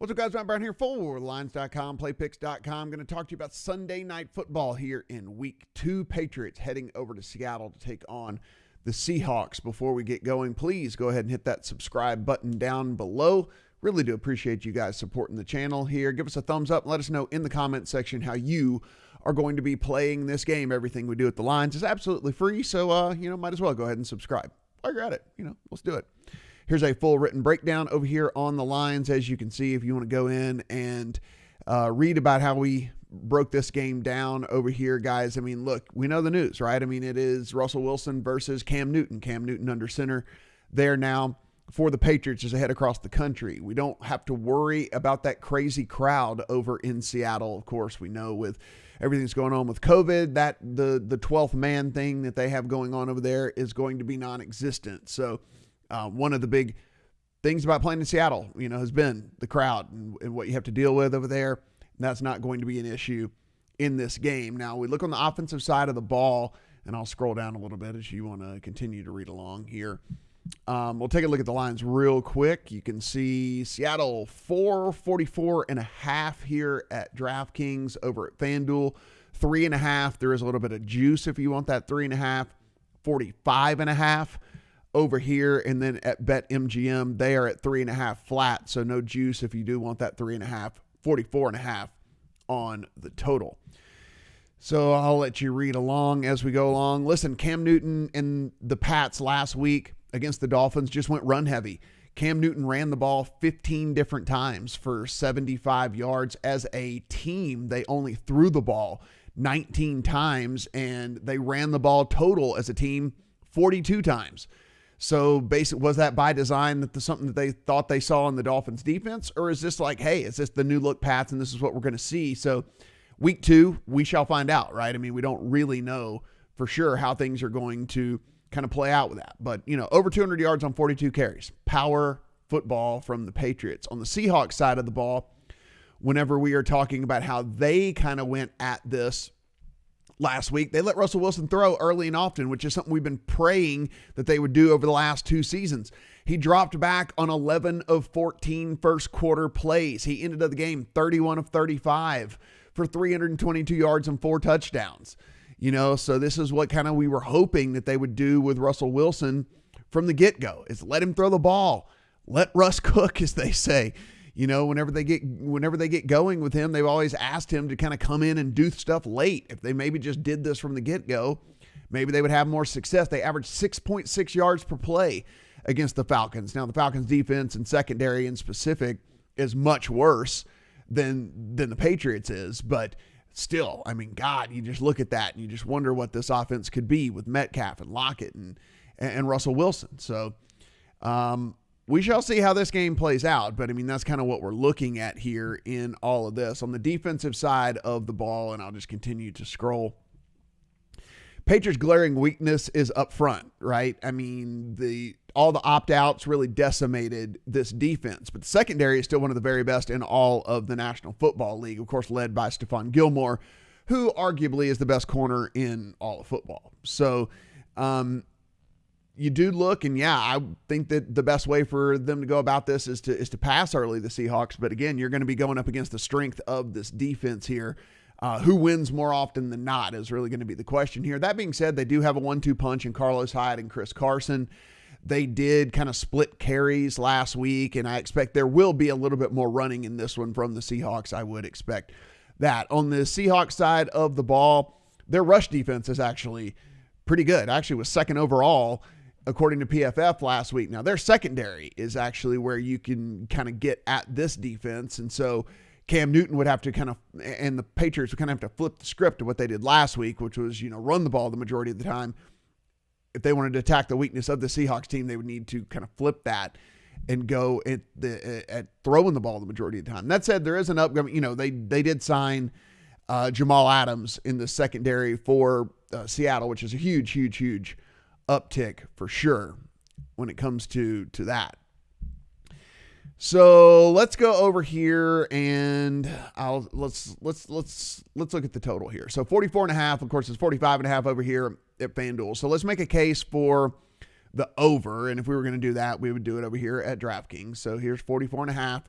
What's up, guys? Matt Brown here for Lines.com, Playpicks.com. Going to talk to you about Sunday Night Football here in Week 2. Patriots heading over to Seattle to take on the Seahawks. Before we get going, please go ahead and hit that subscribe button down below. Really do appreciate you guys supporting the channel here. Give us a thumbs up and let us know in the comment section how you are going to be playing this game. Everything we do at the Lines is absolutely free, so might as well go ahead and subscribe. While you're at it, let's do it. Here's a full written breakdown over here on the Lines. As you can see, if you want to go in and read about how we broke this game down over here, guys. I mean, look, we know the news, right? I mean, it is Russell Wilson versus Cam Newton. Cam Newton under center there now for the Patriots as they head across the country. We don't have to worry about that crazy crowd over in Seattle. Of course, we know with everything's going on with COVID, that the 12th man thing that they have going on over there is going to be non-existent. So one of the big things about playing in Seattle, has been the crowd and what you have to deal with over there. That's not going to be an issue in this game. Now, we look on the offensive side of the ball, and I'll scroll down a little bit as you want to continue to read along here. We'll take a look at the lines real quick. You can see Seattle 444.5 here at DraftKings. Over at FanDuel 3.5. There is a little bit of juice if you want that 3.5. 45.5 over here, and then at BetMGM they are at 3.5 flat, so no juice if you do want that 3.5. 44.5 on the total. So I'll let you read along as we go along. Listen, Cam Newton and the Pats last week against the Dolphins just went run heavy. Cam Newton ran the ball 15 different times for 75 yards. As a team, they only threw the ball 19 times, and they ran the ball total as a team 42 times. So basically, was that by design, that something that they thought they saw in the Dolphins defense? Or is this like, hey, is this the new look Pats and this is what we're going to see? So week 2, we shall find out, right? I mean, we don't really know for sure how things are going to kind of play out with that. But, over 200 yards on 42 carries. Power football from the Patriots. On the Seahawks side of the ball, whenever we are talking about how they kind of went at this last week, they let Russell Wilson throw early and often, which is something we've been praying that they would do over the last 2 seasons. He dropped back on 11 of 14 first quarter plays. He ended up the game 31 of 35 for 322 yards and 4 touchdowns. So this is what kind of we were hoping that they would do with Russell Wilson from the get-go, is let him throw the ball. Let Russ cook, as they say. Whenever they get going with him, they've always asked him to kind of come in and do stuff late. If they maybe just did this from the get-go, maybe they would have more success. They averaged 6.6 yards per play against the Falcons. Now, the Falcons' defense and secondary in specific is much worse than the Patriots is, but still, I mean, God, you just look at that and you just wonder what this offense could be with Metcalf and Lockett and Russell Wilson. So, we shall see how this game plays out, but I mean, that's kind of what we're looking at here in all of this. On the defensive side of the ball, and I'll just continue to scroll, Patriots' glaring weakness is up front, right? I mean, all the opt-outs really decimated this defense, but the secondary is still one of the very best in all of the National Football League, of course, led by Stephon Gilmore, who arguably is the best corner in all of football. So, you do look, and yeah, I think that the best way for them to go about this is to pass early, the Seahawks. But again, you're going to be going up against the strength of this defense here. Who wins more often than not is really going to be the question here. That being said, they do have a 1-2 punch in Carlos Hyde and Chris Carson. They did kind of split carries last week, and I expect there will be a little bit more running in this one from the Seahawks. I would expect that. On the Seahawks side of the ball, their rush defense is actually pretty good. Actually was second overall according to PFF last week. Now, their secondary is actually where you can kind of get at this defense. And so Cam Newton would have to and the Patriots would kind of have to flip the script to what they did last week, which was, run the ball the majority of the time. If they wanted to attack the weakness of the Seahawks team, they would need to kind of flip that and go at throwing the ball the majority of the time. That said, there is an upcoming, they did sign Jamal Adams in the secondary for Seattle, which is a huge, huge, huge uptick for sure when it comes to that. So let's go over here and let's look at the total here. So 44.5, of course, it's 45.5 over here at FanDuel. So let's make a case for the over. And if we were going to do that, we would do it over here at DraftKings. So here's 44.5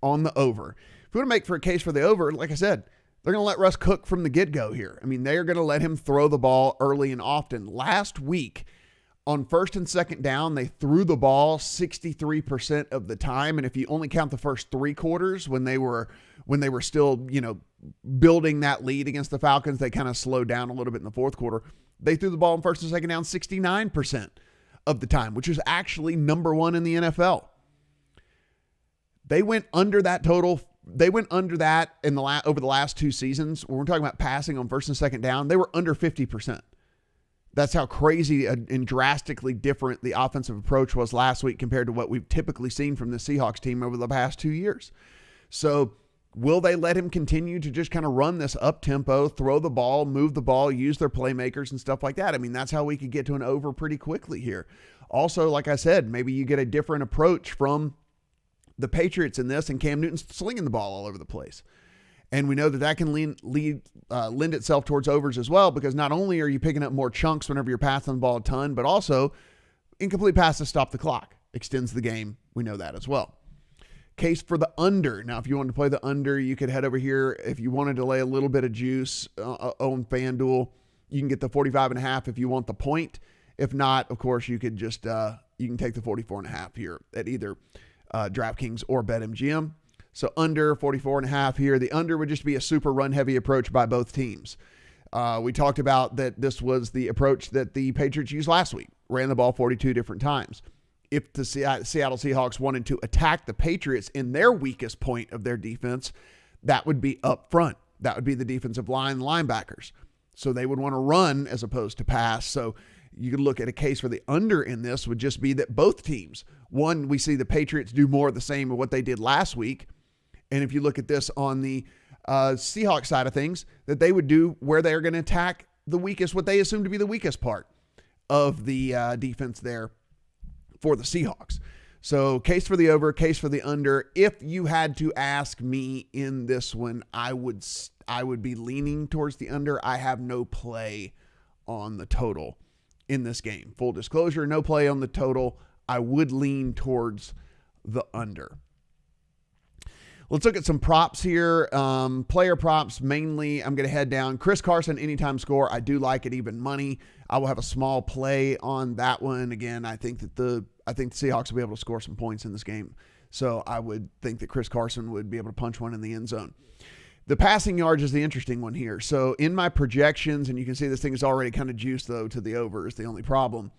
on the over. If we want to make for a case for the over, like I said, they're going to let Russ cook from the get-go here. I mean, they are going to let him throw the ball early and often. Last week, on first and second down, they threw the ball 63% of the time. And if you only count the first three quarters, when they were still, building that lead against the Falcons, they kind of slowed down a little bit in the fourth quarter. They threw the ball on first and second down 69% of the time, which is actually number one in the NFL. They went under that total. They went under that over the last two seasons. When we're talking about passing on first and second down, they were under 50%. That's how crazy and drastically different the offensive approach was last week compared to what we've typically seen from the Seahawks team over the past 2 years. So will they let him continue to just kind of run this up-tempo, throw the ball, move the ball, use their playmakers and stuff like that? I mean, that's how we could get to an over pretty quickly here. Also, like I said, maybe you get a different approach from the Patriots in this, and Cam Newton's slinging the ball all over the place. And we know that can lend itself towards overs as well, because not only are you picking up more chunks whenever you're passing the ball a ton, but also incomplete passes stop the clock, extends the game. We know that as well. Case for the under. Now, if you wanted to play the under, you could head over here. If you wanted to lay a little bit of juice on FanDuel, you can get the 45.5 if you want the point. If not, of course, you could just you can take the 44.5 here at either DraftKings or BetMGM. So under 44.5 here. The under would just be a super run-heavy approach by both teams. We talked about that this was the approach that the Patriots used last week. Ran the ball 42 different times. If the Seattle Seahawks wanted to attack the Patriots in their weakest point of their defense, that would be up front. That would be the defensive line linebackers. So they would want to run as opposed to pass. So you could look at a case for the under in this would just be that both teams, one, we see the Patriots do more of the same of what they did last week. And if you look at this on the Seahawks side of things, that they would do where they're going to attack the weakest, what they assume to be the weakest part of the defense there for the Seahawks. So case for the over, case for the under. If you had to ask me in this one, I would be leaning towards the under. I have no play on the total in this game. Full disclosure, no play on the total. I would lean towards the under. Let's look at some props here. Player props mainly. I'm going to head down. Chris Carson, anytime score. I do like it, even money. I will have a small play on that one. Again, I think the Seahawks will be able to score some points in this game. So I would think that Chris Carson would be able to punch one in the end zone. The passing yards is the interesting one here. So in my projections, and you can see this thing is already kind of juiced, though, to the over is the only problem.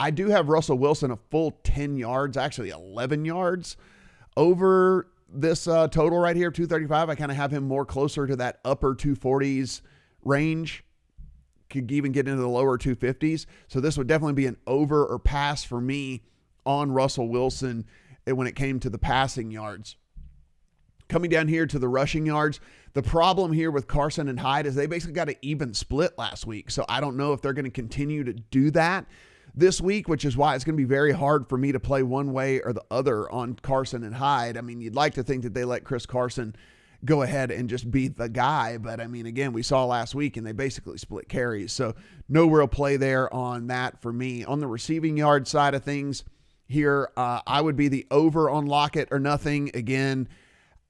I do have Russell Wilson a full 10 yards, actually 11 yards over this total right here, 235. I kind of have him more closer to that upper 240s range. Could even get into the lower 250s. So this would definitely be an over or pass for me on Russell Wilson when it came to the passing yards. Coming down here to the rushing yards, the problem here with Carson and Hyde is they basically got an even split last week. So I don't know if they're going to continue to do that this week, which is why it's going to be very hard for me to play one way or the other on Carson and Hyde. I mean, you'd like to think that they let Chris Carson go ahead and just be the guy. But I mean, again, we saw last week and they basically split carries. So no real play there on that for me. On the receiving yard side of things here, I would be the over on Lockett or nothing. Again,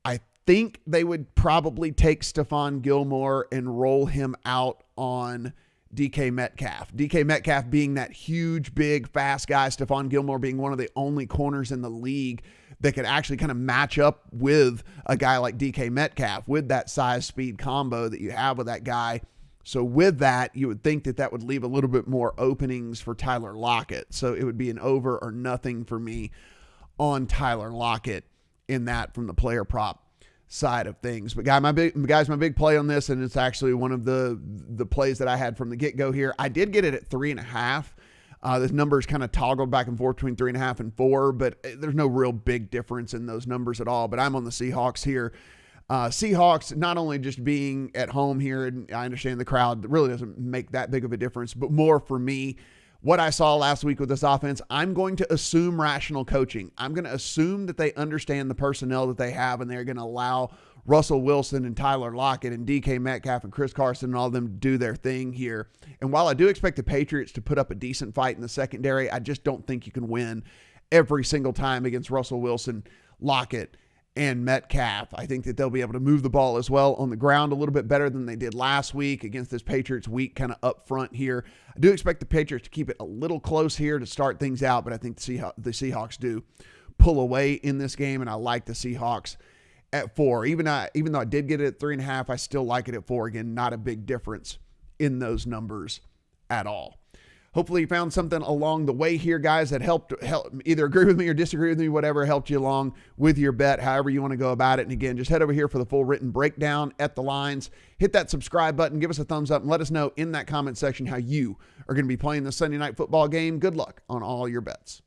I think they would probably take Stephon Gilmore and roll him out on DK Metcalf. DK Metcalf being that huge, big, fast guy. Stephon Gilmore being one of the only corners in the league that could actually kind of match up with a guy like DK Metcalf with that size speed combo that you have with that guy. So with that, you would think that that would leave a little bit more openings for Tyler Lockett. So it would be an over or nothing for me on Tyler Lockett in that from the player prop side of things. But guys, my big play on this, and it's actually one of the plays that I had from the get-go here. I did get it at 3.5. This number is kind of toggled back and forth between 3.5 and 4, but there's no real big difference in those numbers at all. But I'm on the Seahawks here. Seahawks, not only just being at home here, and I understand the crowd really doesn't make that big of a difference, but more for me, what I saw last week with this offense, I'm going to assume rational coaching. I'm going to assume that they understand the personnel that they have, and they're going to allow Russell Wilson and Tyler Lockett and DK Metcalf and Chris Carson and all of them to do their thing here. And while I do expect the Patriots to put up a decent fight in the secondary, I just don't think you can win every single time against Russell Wilson, Lockett, and Metcalf. I think that they'll be able to move the ball as well on the ground a little bit better than they did last week against this Patriots week kind of up front here. I do expect the Patriots to keep it a little close here to start things out, but I think the Seahawks do pull away in this game, and I like the Seahawks at 4. Even though I did get it at 3.5, I still like it at 4. Again, not a big difference in those numbers at all. Hopefully you found something along the way here, guys, that helped either agree with me or disagree with me, whatever helped you along with your bet, however you want to go about it. And again, just head over here for the full written breakdown at the lines. Hit that subscribe button, give us a thumbs up, and let us know in that comment section how you are going to be playing the Sunday night football game. Good luck on all your bets.